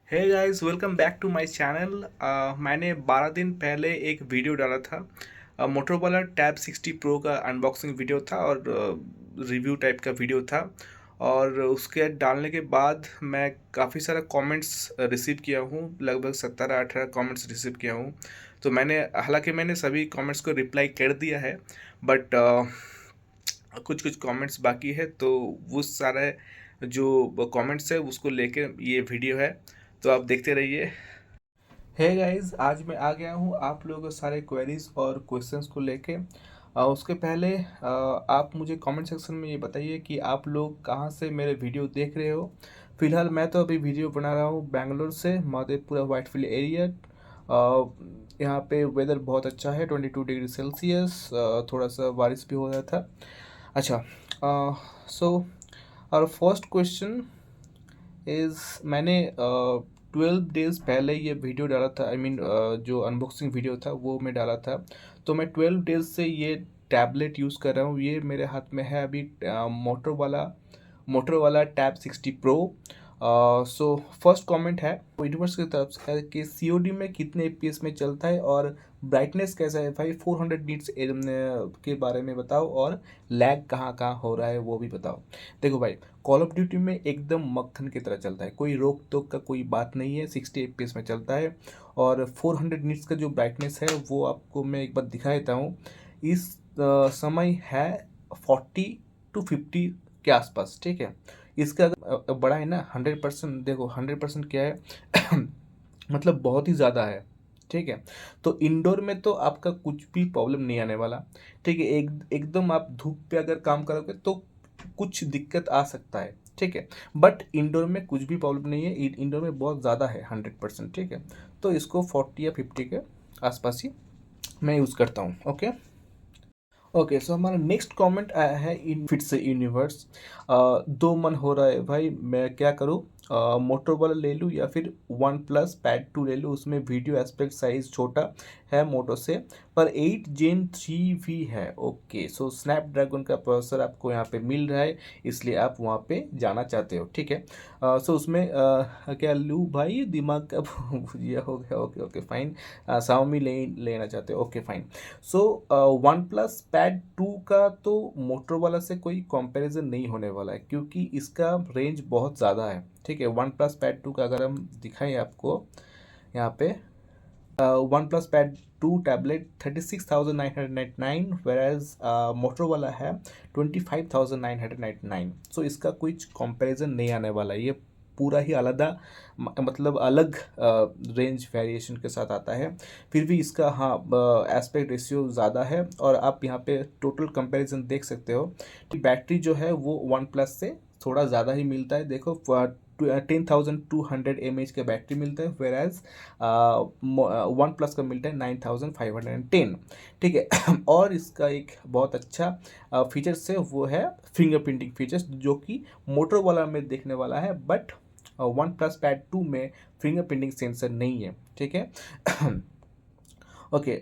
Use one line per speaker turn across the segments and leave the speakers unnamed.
Hey guys, welcome back to my channel. मैंने 12 दिन पहले एक वीडियो डाला था। मोटरोला टैब 60 प्रो का अनबॉक्सिंग वीडियो था और रिव्यू टाइप का वीडियो था। और उसके डालने के बाद मैं काफ़ी सारा कमेंट्स रिसीव किया हूँ, लगभग 17-18 कमेंट्स रिसीव किया हूँ। तो मैंने सभी कमेंट्स को रिप्लाई कर दिया है, बट कुछ कुछ कमेंट्स बाकी है। तो वो सारे जो कमेंट्स है उसको लेके ये वीडियो है, तो आप देखते रहिए। हे गाइस, आज मैं आ गया हूँ आप लोगों के सारे क्वेरीज और क्वेश्चंस को लेके। उसके पहले आप मुझे कमेंट सेक्शन में ये बताइए कि आप लोग कहाँ से मेरे वीडियो देख रहे हो। फिलहाल मैं तो अभी वीडियो बना रहा हूँ बैंगलोर से, मधेपुरा वाइटफील्ड एरिया। यहाँ पे वेदर बहुत अच्छा है, 22 डिग्री सेल्सियस। थोड़ा सा बारिश भी हो रहा था। अच्छा, सो और फर्स्ट क्वेश्चन इज़, मैंने 12 डेज़ पहले ये वीडियो डाला था। आई मीन जो अनबॉक्सिंग वीडियो था वो मैं डाला था। तो मैं 12 डेज़ से ये टैबलेट यूज़ कर रहा हूँ। ये मेरे हाथ में है अभी Motorola tab 60 pro. So first comment है यूनिवर्स की तरफ से है कि सीओडी में कितने एपीएस में चलता है और ब्राइटनेस कैसा है भाई, 400 निट्स के बारे में बताओ, और लैग कहाँ कहाँ हो रहा है वो भी बताओ। देखो भाई, कॉल ऑफ ड्यूटी में एकदम मक्खन की तरह चलता है, कोई रोक टोक का कोई बात नहीं है, 60 एपीएस में चलता है। और 400 निट्स का जो ब्राइटनेस है वो आपको मैं एक बार दिखा देता हूँ। इस समय है 40 to 50 के आसपास, ठीक है। इसका अगर बड़ा है ना 100%, देखो 100% क्या है मतलब बहुत ही ज़्यादा है, ठीक है। तो इंडोर में तो आपका कुछ भी प्रॉब्लम नहीं आने वाला, ठीक है। एकदम आप धूप पे अगर काम करोगे तो कुछ दिक्कत आ सकता है, ठीक है। बट इंडोर में कुछ भी प्रॉब्लम नहीं है, इंडोर में बहुत ज़्यादा है 100%, ठीक है। तो इसको 40 या 50 के आसपास ही मैं यूज़ करता हूँ, ओके। ओके, सो हमारा नेक्स्ट कमेंट आया है इन फिट से यूनिवर्स। दो मन हो रहा है भाई, मैं क्या करूँ, मोटोरोला ले लूँ या फिर वन प्लस पैड 2 ले लूँ। उसमें वीडियो एस्पेक्ट साइज छोटा है मोटो से, पर 8 Gen 3 भी है। ओके, सो स्नैपड्रैगन का प्रोसेसर आपको यहाँ पे मिल रहा है, इसलिए आप वहाँ पे जाना चाहते हो, ठीक है। सो उसमें क्या लूँ भाई, दिमाग का भुजिया हो गया। ओके ओके फाइन, Xiaomi लेना चाहते हो, okay fine. So one plus pad 2 का तो मोटरोवाला से कोई कंपैरिजन नहीं होने वाला है, क्योंकि इसका रेंज बहुत ज़्यादा है, ठीक है। वन प्लस पैड 2 का अगर हम दिखाएं आपको यहाँ पे, वन प्लस पैड 2 टैबलेट 36,999, वेराज मोटरोवाला है 25,999। सो इसका कुछ कंपैरिजन नहीं आने वाला है, ये पूरा ही अलग, मतलब अलग रेंज वेरिएशन के साथ आता है। फिर भी इसका हाँ एस्पेक्ट रेशियो ज़्यादा है, और आप यहाँ पे टोटल कंपैरिजन देख सकते हो कि बैटरी जो है वो वन प्लस से थोड़ा ज़्यादा ही मिलता है। देखो 10,200 mAh का बैटरी मिलता है, वेर एज वन प्लस का मिलता है 9,510, ठीक है। और इसका एक बहुत अच्छा फीचर्स है, वो है फिंगरप्रिंटिंग फीचर्स, जो कि मोटरोवाला में देखने वाला है, बट वन प्लस पैड 2 में फिंगरप्रिंटिंग सेंसर नहीं है, ठीक है। ओके,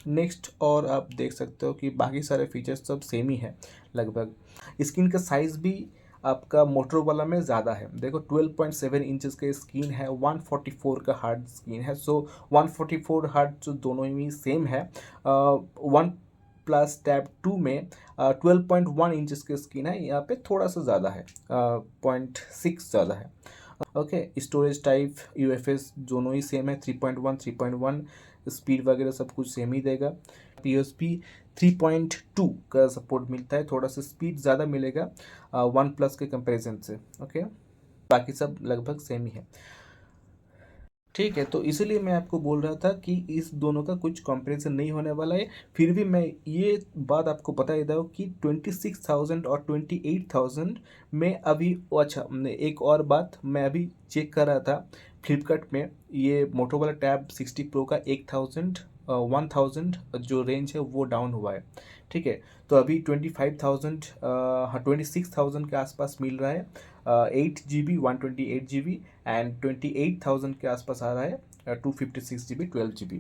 नेक्स्ट, और आप देख सकते हो कि बाकी सारे फीचर्स सब सेम ही है लगभग। स्क्रीन का साइज़ भी आपका मोटरोवाला में ज़्यादा है। देखो 12.7 इंचज़ का स्क्रीन है, 144 का हार्ड स्क्रीन है। सो 144 हार्ड जो दोनों ही सेम है। वन प्लस टैब 2 में 12.1 इंचज़ की स्क्रीन है, यहाँ पे थोड़ा सा ज़्यादा है, 0.6 ज़्यादा है। ओके, स्टोरेज टाइप यूएफएस दोनों ही सेम है, 3.1 स्पीड वगैरह सब कुछ सेम ही देगा। यूएसबी 3.2 का सपोर्ट मिलता है, थोड़ा सा स्पीड ज़्यादा मिलेगा वन प्लस के कंपैरिजन से, ओके। बाकी सब लगभग सेम ही है, ठीक है। तो इसीलिए मैं आपको बोल रहा था कि इस दोनों का कुछ कंपैरिजन नहीं होने वाला है। फिर भी मैं ये बात आपको बता देता हूँ कि 26,000 और 28,000 में अभी अच्छा, एक और बात, मैं अभी चेक कर रहा था फ्लिपकार्ट में, ये मोटोरोला टैब 60 प्रो का 1,000 जो रेंज है वो डाउन हुआ है, ठीक है। तो अभी 25,000, हाँ 26,000 के आसपास मिल रहा है, 8 GB 128 GB, एंड 28,000 के आसपास आ रहा है 256 GB 12 GB।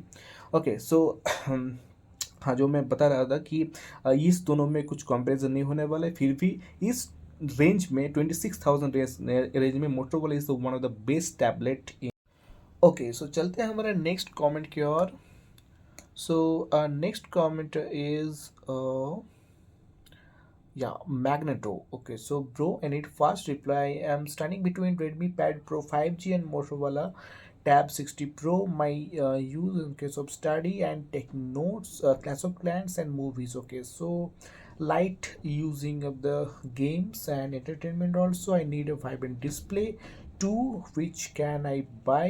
ओके, सो हाँ, जो मैं बता रहा था कि इस दोनों में कुछ कंपैरिजन नहीं होने वाला है। फिर भी इस रेंज में 26,000 रेंज में Motorola is one of the best tablet in. Okay, so चलते हैं हमारे नेक्स्ट कमेंट की ओर। So next comment is yeah, Magneto. Okay, so bro, I need fast reply. I'm standing between Redmi Pad Pro 5G and Motorola Tab 60 Pro. My use in case of study and taking notes, Clash of Clans and movies. Okay, so light using of the games and entertainment. Also, I need a vibrant display. Two, which can I buy?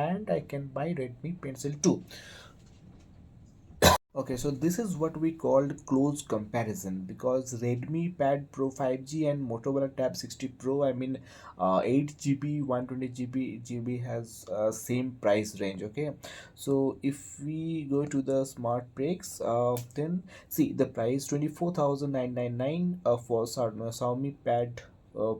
And I can buy Redmi Pencil 2. Okay, so this is what we called close comparison, because Redmi Pad Pro 5G and Motorola Tab 60 Pro, I mean 8 GB, 120 GB has same price range. Okay, so if we go to the smart breaks, then see the price 24,999 for Xiaomi Pad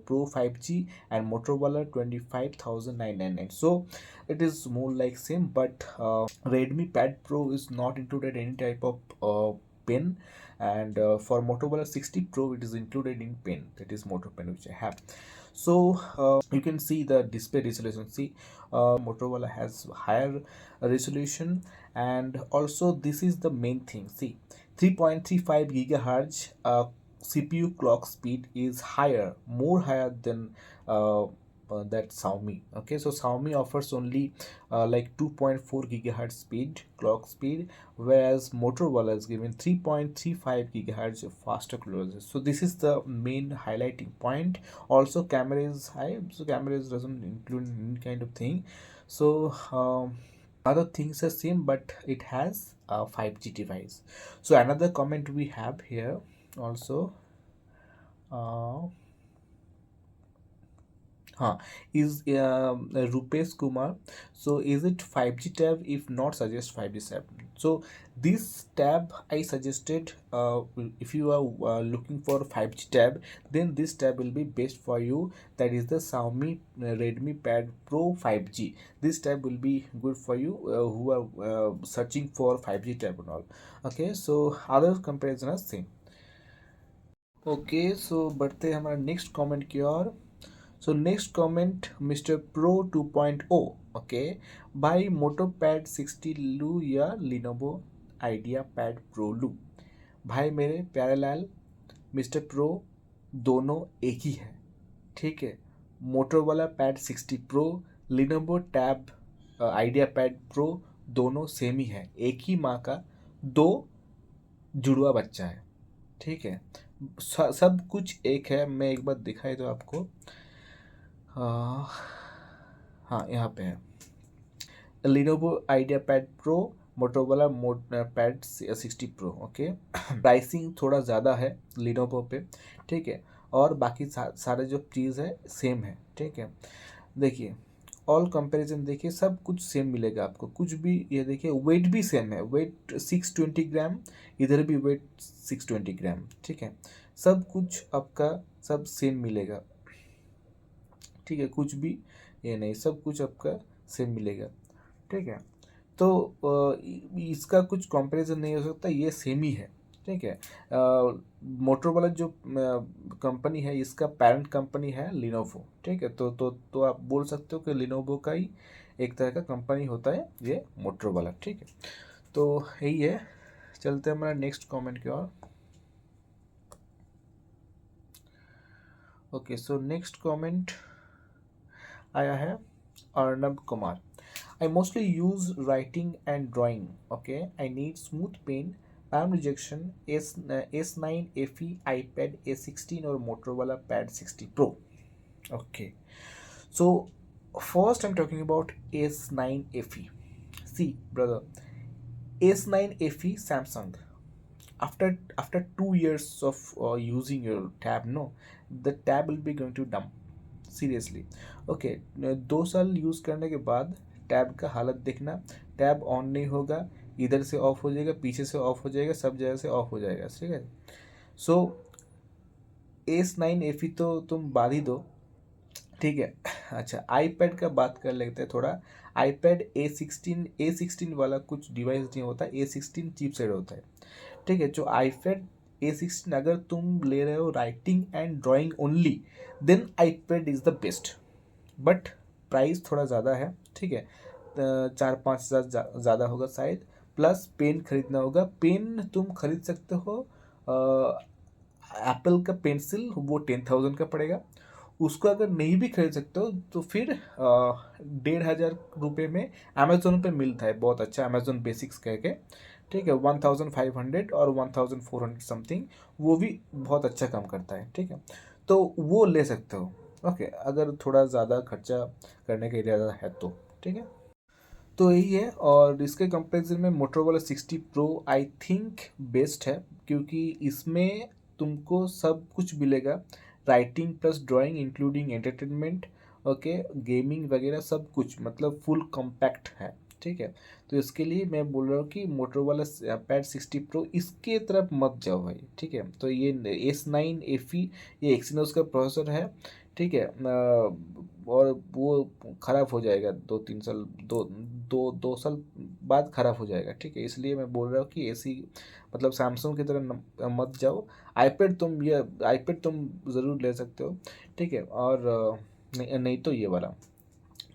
Pro 5G and Motorola 25,999. So it is more like same, but Redmi Pad Pro is not included any type of pen, and for Motorola 60 Pro it is included in pen, that is Moto pen which I have. So you can see the display resolution. See, Motorola has higher resolution, and also this is the main thing. See, 3.35 gigahertz CPU clock speed is higher, more higher than that Xiaomi. Okay, so Xiaomi offers only like 2.4 gigahertz speed clock speed, whereas Motorola is given 3.35 gigahertz of faster closes. So this is the main highlighting point. Also camera is high, so camera doesn't include any kind of thing. So other things are same, but it has a 5G device. So another comment we have here also, is Rupesh Kumar. So is it 5G tab? If not, suggest 5G tab. So this tab I suggested, if you are looking for 5G tab, then this tab will be best for you. That is the Xiaomi Redmi Pad Pro 5G. This tab will be good for you who are searching for 5G tab and all. Okay, so other comparison are same. Okay, so बढ़ते हैं हमारा next comment की ओर। So next comment mister pro 2.0। Okay, भाई Moto pad 60 लूँ या Lenovo idea pad pro लूँ? भाई मेरे प्यारे लाल, मिस्टर प्रो दोनों एक ही है, ठीक है। मोटो वाला pad 60 pro, Lenovo tab idea pad pro दोनों सेम ही है, एक ही माँ का दो जुड़वा बच्चा है, ठीक है। सब कुछ एक है। मैं एक बार दिखाई दो आपको। हाँ, यहाँ पे है Lenovo idea pad pro, Motorola pad 60 pro. Okay, pricing थोड़ा ज़्यादा है लिनोवो पे, ठीक है, और बाकी सारे जो चीज़ है सेम है, ठीक है। देखिए ऑल कंपैरिजन देखिए, सब कुछ सेम मिलेगा आपको, कुछ भी ये देखिए वेट भी सेम है, वेट 620 ग्राम, इधर भी वेट 620 ग्राम, ठीक है। सब कुछ आपका सब सेम मिलेगा, ठीक है, कुछ भी ये नहीं, सब कुछ आपका सेम मिलेगा, ठीक है। तो इसका कुछ कंपैरिजन नहीं हो सकता, ये सेम ही है, ठीक है। मोटरोला जो कंपनी है, इसका पेरेंट कंपनी है लिनोवो, ठीक है। तो आप बोल सकते हो कि लिनोवो का ही एक तरह का कंपनी होता है ये मोटरोला, ठीक है। तो यही है, चलते हैं हमारा नेक्स्ट कमेंट की ओर। ओके, सो नेक्स्ट कमेंट आया है Arnab Kumar. I mostly use writing and drawing. Okay, I need smooth pen, palm rejection, S9 FE, iPad A16 or Motorola Pad 60 Pro. Okay, so first I'm talking about S9 FE. See, brother, S9 FE Samsung. After 2 years of using your tab, no, the tab will be going to dump. Seriously. Okay, 2 साल use करने के बाद tab का हालत देखना, tab on नहीं होगा, इधर से ऑफ हो जाएगा, पीछे से ऑफ हो जाएगा, सब जगह से ऑफ हो जाएगा, ठीक है। सो S9 FE तो तुम बाद ही दो, ठीक है। अच्छा, आईपैड का बात कर लेते हैं थोड़ा। आईपैड A16 वाला कुछ डिवाइस नहीं होता, A16 चिपसेट होता है, ठीक है। जो आईपैड A16 अगर तुम ले रहे हो writing and drawing only, then iPad is the best, but price थोड़ा ज़्यादा है, ठीक है। 4-5 हज़ार ज़्यादा होगा शायद, प्लस पेन खरीदना होगा। पेन तुम खरीद सकते हो एप्पल का पेंसिल, वो 10,000 का पड़ेगा। उसको अगर नहीं भी खरीद सकते हो तो फिर 1,500 रुपये में अमेजोन पे मिलता है, बहुत अच्छा, अमेजोन बेसिक्स कह के, ठीक है। 1,500 और 1,400 समथिंग, वो भी बहुत अच्छा काम करता है, ठीक है। तो वो ले सकते हो, ओके, अगर थोड़ा ज़्यादा खर्चा करने का इरादा है तो, ठीक है। तो यही है, और इसके कंपेरिजन में Motorola 60 pro I think best है, क्योंकि इसमें तुमको सब कुछ मिलेगा, writing plus drawing including entertainment, okay, gaming वगैरह सब कुछ, मतलब फुल कॉम्पैक्ट है, ठीक है। तो इसके लिए मैं बोल रहा हूँ कि मोटरोला पैड 60 प्रो इसके तरफ मत जाओ भाई, ठीक है। तो ये S9 FE, ये एक्सिनोस का प्रोसेसर है, ठीक है। और वो ख़राब हो जाएगा 2-3 साल, 2 साल बाद ख़राब हो जाएगा, ठीक है। इसलिए मैं बोल रहा हूँ कि ऐसी, मतलब सैमसंग की तरह मत जाओ। आईपैड तुम ज़रूर ले सकते हो, ठीक है। और नहीं नहीं तो ये वाला,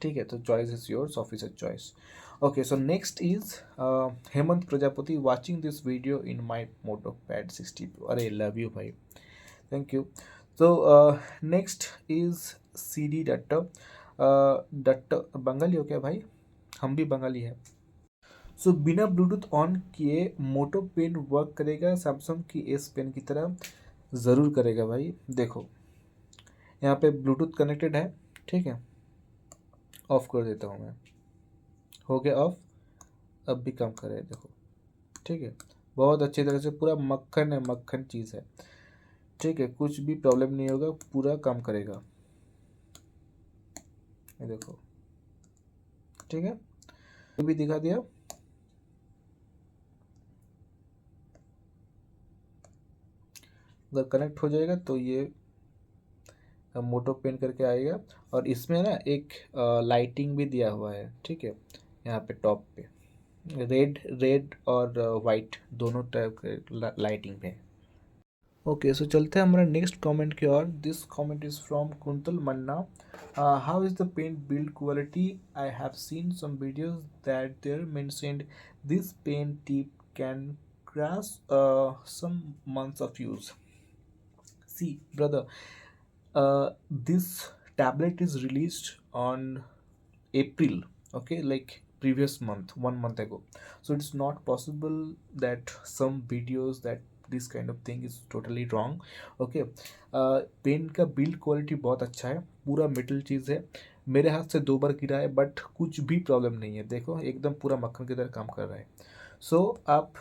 ठीक है। तो choice is yours, officer choice. Okay, so next is Hemant Prajapati watching this video in my Moto pad 60 pro. अरे लव यू भाई, thank you. So next is CD Datta. Datta Bengali हो क्या भाई? हम भी बंगाली है। सो बिना ब्लूटूथ ऑन किए मोटो पेन वर्क करेगा सैमसंग की एस पेन की तरह? ज़रूर करेगा भाई। देखो यहाँ पे ब्लूटूथ कनेक्टेड है, ठीक है। ऑफ कर देता हूँ मैं, हो गया ऑफ, अब भी काम कर रहा है, देखो, ठीक है। बहुत अच्छी तरह से, पूरा मक्खन है, मक्खन चीज़ है, ठीक है। कुछ भी प्रॉब्लम नहीं होगा, पूरा काम करेगा, ये देखो, ठीक है। ये भी दिखा दिया। अगर कनेक्ट हो जाएगा तो ये मोटो पेन करके आएगा, और इसमें ना एक लाइटिंग भी दिया हुआ है, ठीक है। यहाँ पे टॉप पे रेड रेड और वाइट दोनों टाइप के लाइटिंग पे। ओके, सो चलते हैं हमारा नेक्स्ट कमेंट की ओर। This comment is from Kuntal Manna. How is the paint build quality? I have seen some videos that there mentioned this paint tip can crash some months of use. See, brother, this tablet is released on April, okay, like previous month, 1 month ago. So it's not possible that some videos that this kind of thing is totally wrong, okay. Pen का build quality बहुत अच्छा है, पूरा metal चीज़ है। मेरे हाथ से 2 बार गिरा है, बट कुछ भी प्रॉब्लम नहीं है, देखो एकदम पूरा मक्खन की तरह काम कर रहा है। सो आप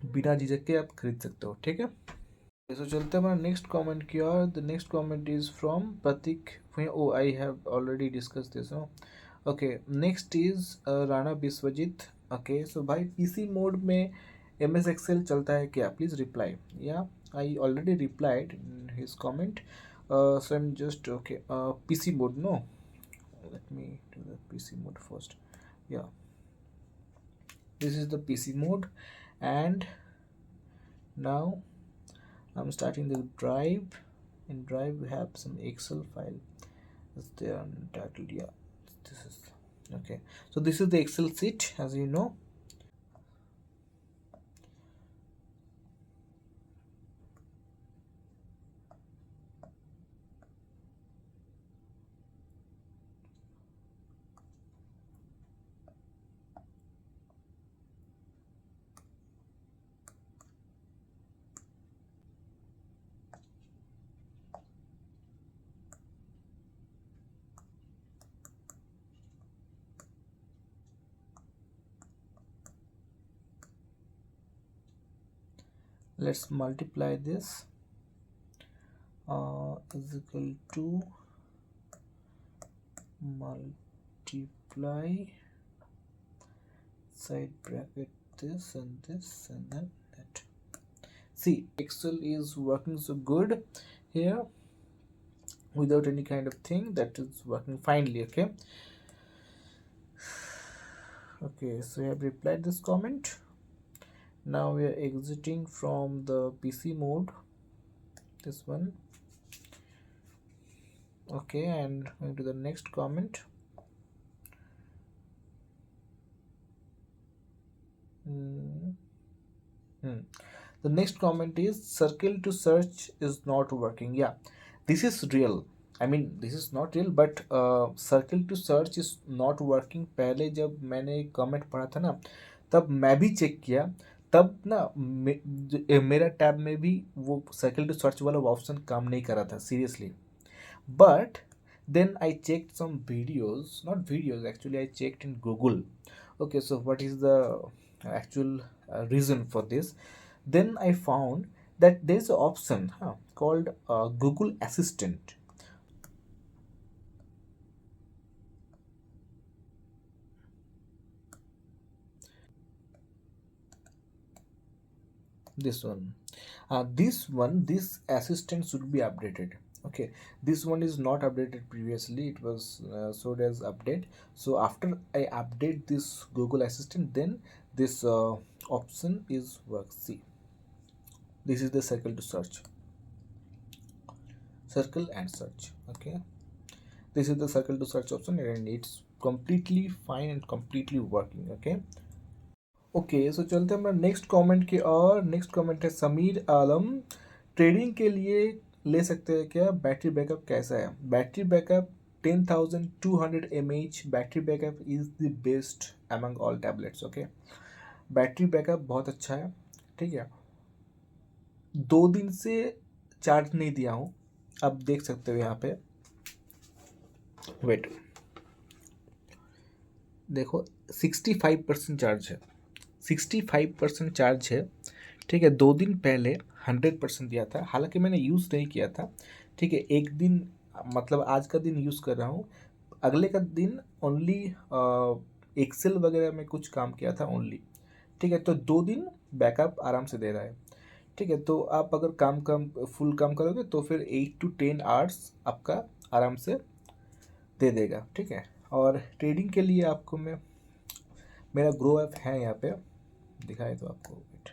बिना झिझक के आप खरीद सकते हो, ठीक है। सो चलते हैं हमारा नेक्स्ट कमेंट की ओर। The next comment is from Prateek. Oh I have already discuss this. Okay, next is Rana Biswajit. Okay, so भाई पीसी मोड में MS एक्सेल चलता है क्या? Please reply. Yeah I already replied in his comment, so I am just okay. PC mode, no, let me do the PC mode first. Yeah, this is the PC mode, and now I'm starting the drive. In drive we have some Excel file, is there untitled? Yeah, this is okay. So this is the Excel sheet, as you know. Let's multiply this, is equal to multiply side bracket this and this and then that. See, Excel is working so good here without any kind of thing, that is working finely, okay. Okay, so I have replied this comment. Now we are exiting from the PC mode, this one. Okay, and going to the next comment. Hmm. Hmm. The next comment is circle to search is not working. Yeah, this is real. I mean, this is not real, but circle to search is not working. पहले जब मैंने comment पढ़ा था ना, तब मैं भी check किया. तब ना मेरा टैब में भी वो सर्कल टू सर्च वाला ऑप्शन काम नहीं कर रहा था seriously. But then I checked some videos, not videos, actually I checked in Google. Okay, so what is the actual reason for this? Then I found that there's an option called Google Assistant. This one, this assistant should be updated. Okay, this one is not updated previously. It was showed as update. So after I update this Google Assistant, then this option is work. See, this is the circle to search, circle and search. Okay, this is the circle to search option, and it's completely fine and completely working. Okay. Okay, so चलते हैं हमारा next comment की. और next comment है समीर आलम. Trading के लिए ले सकते हैं क्या? बैटरी बैकअप कैसा है? Battery backup 10,200 mAh battery backup is the best among all tablets. Okay, battery backup बहुत अच्छा है. ठीक है, 2 दिन से चार्ज नहीं दिया हूँ. अब देख सकते हो यहाँ पे, वेट देखो, 65% चार्ज है. 65% चार्ज है. ठीक है, 2 दिन पहले 100% दिया था. हालांकि मैंने यूज़ नहीं किया था. ठीक है, एक दिन मतलब आज का दिन यूज़ कर रहा हूँ. अगले का दिन ओनली एक्सेल वगैरह में कुछ काम किया था ओनली. ठीक है, तो 2 दिन बैकअप आराम से दे रहा है. ठीक है, तो आप अगर काम फुल काम करोगे तो फिर 8 to 10 आवर्स आपका आराम से दे देगा. ठीक है, और ट्रेडिंग के लिए आपको मैं, मेरा ग्रो ऐप है यहाँ पे, दिखाए तो आपको. वेट,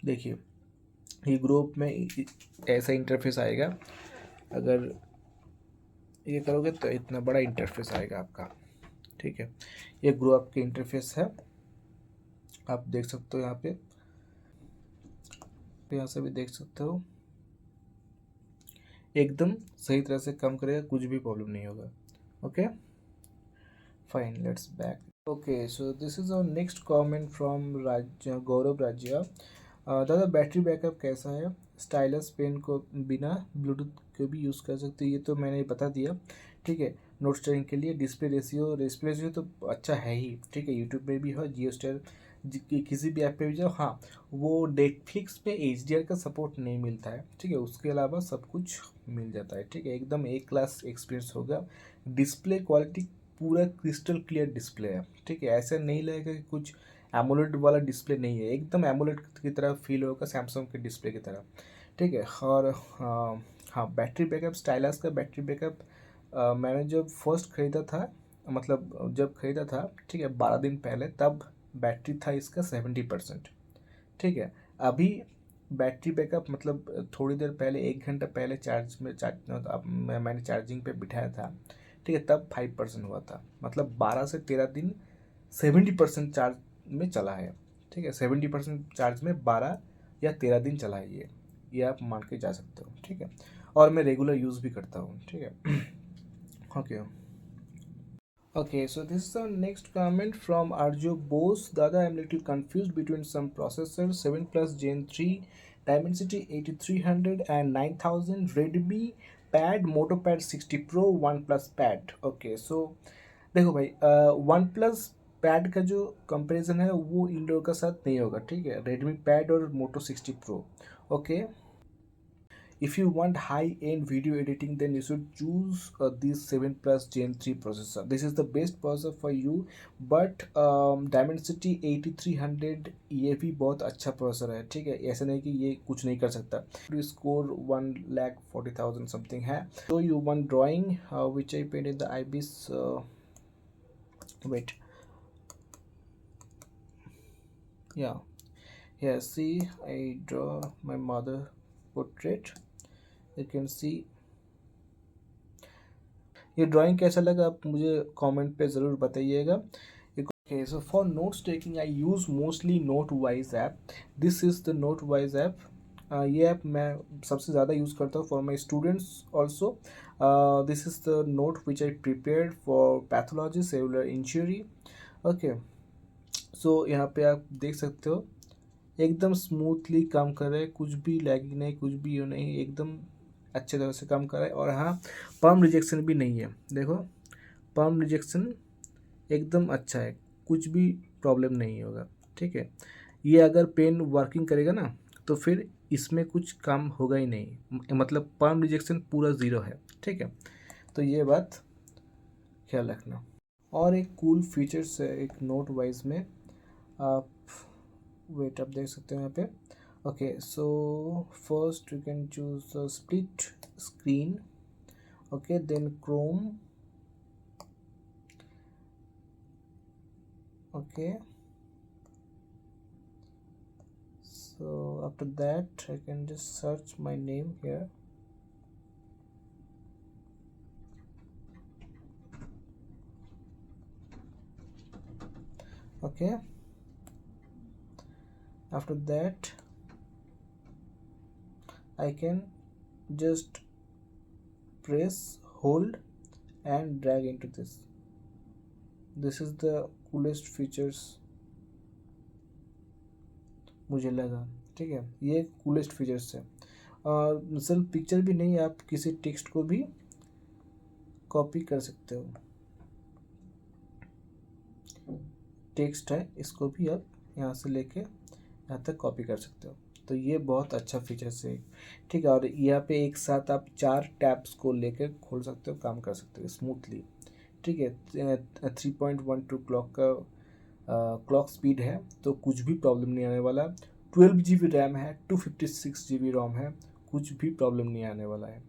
देखिए, ये ग्रुप में ऐसा इंटरफेस आएगा. अगर ये करोगे तो इतना बड़ा इंटरफेस आएगा आपका. ठीक है, ये ग्रो आपके इंटरफेस है. आप देख सकते हो यहाँ पे, तो यहाँ से भी देख सकते हो. एकदम सही तरह से काम करेगा, कुछ भी प्रॉब्लम नहीं होगा. Okay, fine, let's back. Okay, so this is our next comment from Gaurav Rajya. दादा बैटरी बैकअप कैसा है? स्टाइलस पेन को बिना ब्लूटूथ के भी यूज़ कर सकते हैं. ये तो मैंने बता दिया. ठीक है, नोट स्टेरिंग के लिए डिस्प्ले रेशियो तो अच्छा है ही. ठीक है, यूट्यूब में भी हो, जियो स्टार किसी भी ऐप पे भी जाओ. हाँ, वो नेटफ्लिक्स पे HDR का सपोर्ट नहीं मिलता है. ठीक है, उसके अलावा सब कुछ मिल जाता है. ठीक है, एकदम एक क्लास एक्सपीरियंस होगा. डिस्प्ले क्वालिटी पूरा क्रिस्टल क्लियर डिस्प्ले है. ठीक है, ऐसा नहीं लगेगा कि कुछ एमोलेड वाला डिस्प्ले नहीं है. एकदम एमोलेड की तरह फील होगा, सैमसंग के डिस्प्ले की तरह. ठीक है, और हाँ, बैटरी बैकअप, स्टाइलस का बैटरी बैकअप मैंने जब फर्स्ट ख़रीदा था, मतलब जब ख़रीदा था, ठीक है, 12 दिन पहले, तब बैटरी था इसका 70%. ठीक है, अभी बैटरी बैकअप मतलब थोड़ी देर पहले, 1 घंटा पहले मैंने चार्जिंग पे बिठाया था. ठीक है, तब 5% हुआ था. मतलब 12 से 13 दिन 70% चार्ज में चला है. ठीक है, 70% चार्ज में 12 या 13 दिन चला है ये आप मान के जा सकते हो. ठीक है, और मैं रेगुलर यूज़ भी करता हूँ. ठीक है. Okay. Okay, so this is the next comment from Arjo Bose. Dada, I'm little confused between some processors 7 Plus Gen 3 Dimensity 8300 and 9000 Redmi Pad MotoPad 60 Pro OnePlus Pad. Okay, so देखो भाई, one plus pad का जो comparison है वो indoor का साथ नहीं होगा. ठीक है, रेडमी पैड और मोटो 60 pro. Okay, if you want high-end video editing, then you should choose this 7 plus Gen 3 processor. This is the best processor for you. But Dimensity 8300 ये भी बहुत अच्छा प्रोसेसर है, ठीक है, ऐसा नहीं कि ये कुछ नहीं कर सकता. स्कोर 1,40,000 समथिंग है. तो you one drawing which I paid in the IBIS. Wait, yeah, here see, I draw my mother portrait. You can see. ये ड्राइंग कैसा लगा आप मुझे कमेंट पे ज़रूर बताइएगा. Okay, so for notes taking I use mostly Notewise app. This is the Notewise app. ये app मैं सबसे ज़्यादा यूज़ करता हूँ for my students also. This is the note which I prepared for pathology, cellular injury. Okay, so यहाँ पे आप देख सकते हो एकदम स्मूथली काम कर रहा है, कुछ भी लैगिंग नहीं, कुछ भी ये नहीं, एकदम अच्छे तरह से काम कर रहा है. और हाँ, palm रिजेक्शन भी नहीं है. देखो palm रिजेक्शन एकदम अच्छा है, कुछ भी प्रॉब्लम नहीं होगा, ठीक है. ये अगर पेन वर्किंग करेगा ना तो फिर इसमें कुछ काम होगा ही नहीं, मतलब palm रिजेक्शन पूरा ज़ीरो है, ठीक है. तो ये बात ख्याल रखना. और एक कूल फीचर्स है एक नोट वाइज में, आप वेट आप देख सकते हो यहाँ पे. Okay, so first you can choose split screen. Okay, then Chrome. Okay, so after that I can just search my name here. Okay, after that I can just press, hold and drag into this. This is the coolest features मुझे लगा, ठीक है. ये coolest features है. सिर्फ picture भी नहीं, आप किसी टेक्स्ट को भी कॉपी कर सकते हो. टेक्स्ट है, इसको भी आप यहाँ से लेके यहाँ तक कॉपी कर सकते हो. तो ये बहुत अच्छा फीचर्स है, ठीक है. और यहाँ पे एक साथ आप 4 टैब्स को लेकर खोल सकते हो, काम कर सकते हो स्मूथली, ठीक है. 3.12 क्लॉक का क्लॉक स्पीड है, तो कुछ भी प्रॉब्लम नहीं आने वाला. 12 GB रैम है, 256 GB रोम है, कुछ भी प्रॉब्लम नहीं आने वाला है,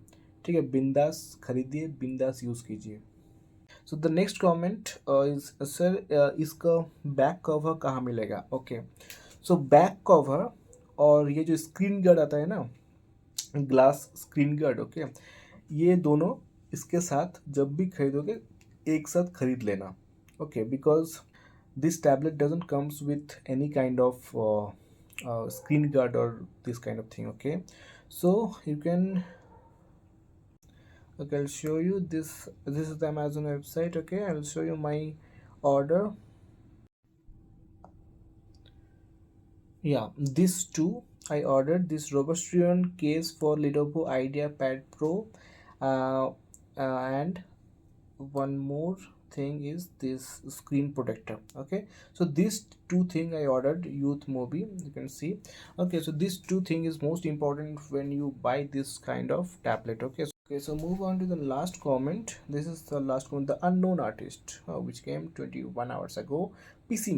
ठीक है. बिंदास खरीदिए, बिंदास यूज़ कीजिए. So the next comment is sir इसका बैक कवर कहाँ मिलेगा. ओके, सो बैक कवर और ये जो स्क्रीन गार्ड आता है ना, ग्लास स्क्रीन गार्ड, ओके, ये दोनों इसके साथ जब भी खरीदोगे एक साथ खरीद लेना. Okay, because this tablet doesn't comes with any kind of screen guard or this kind of thing. Okay, so you can, okay, I'll show you this. This is the Amazon website. Okay, I'll show you my order. Yeah, these two I ordered. This Robustrian case for Lenovo IdeaPad Pro, and one more thing is this screen protector. Okay, so these two thing I ordered Youth Mobi, you can see. Okay, so this two thing is most important when you buy this kind of tablet. Okay, so move on to the last comment. This is the last comment, the unknown artist, which came 21 hours ago. PC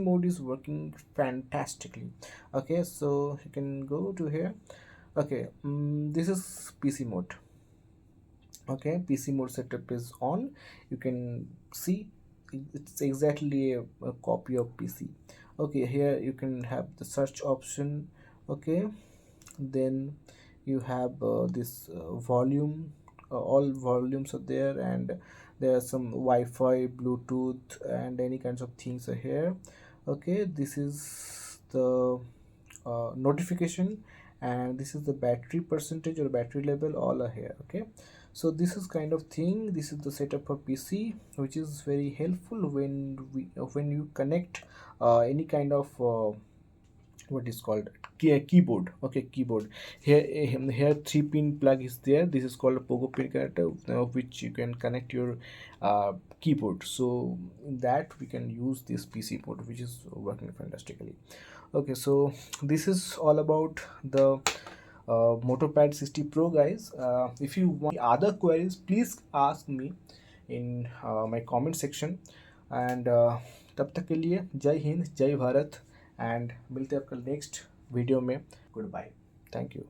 mode is working fantastically. Okay, so you can go to here. Okay, this is PC mode. Okay, PC mode setup is on. You can see it's exactly a copy of PC. Okay, here you can have the search option. Okay, then you have this volume, all volumes are there, and there are some Wi-Fi, Bluetooth and any kinds of things are here. Okay, this is the notification, and this is the battery percentage or battery level, all are here. Okay, so this is kind of thing, this is the setup for PC, which is very helpful when you connect any kind of what is called keyboard. Okay, keyboard here 3-pin plug is there. This is called a pogo pin connector, which you can connect your keyboard. So in that we can use this PC mode, which is working fantastically. Okay, so this is all about the MotoPad 60 Pro, guys. If you want other queries, please ask me in my comment section. And तब तक के लिए जय हिंद, जय Bharat, and मिलते हैं आपका next video में. Goodbye. Thank you.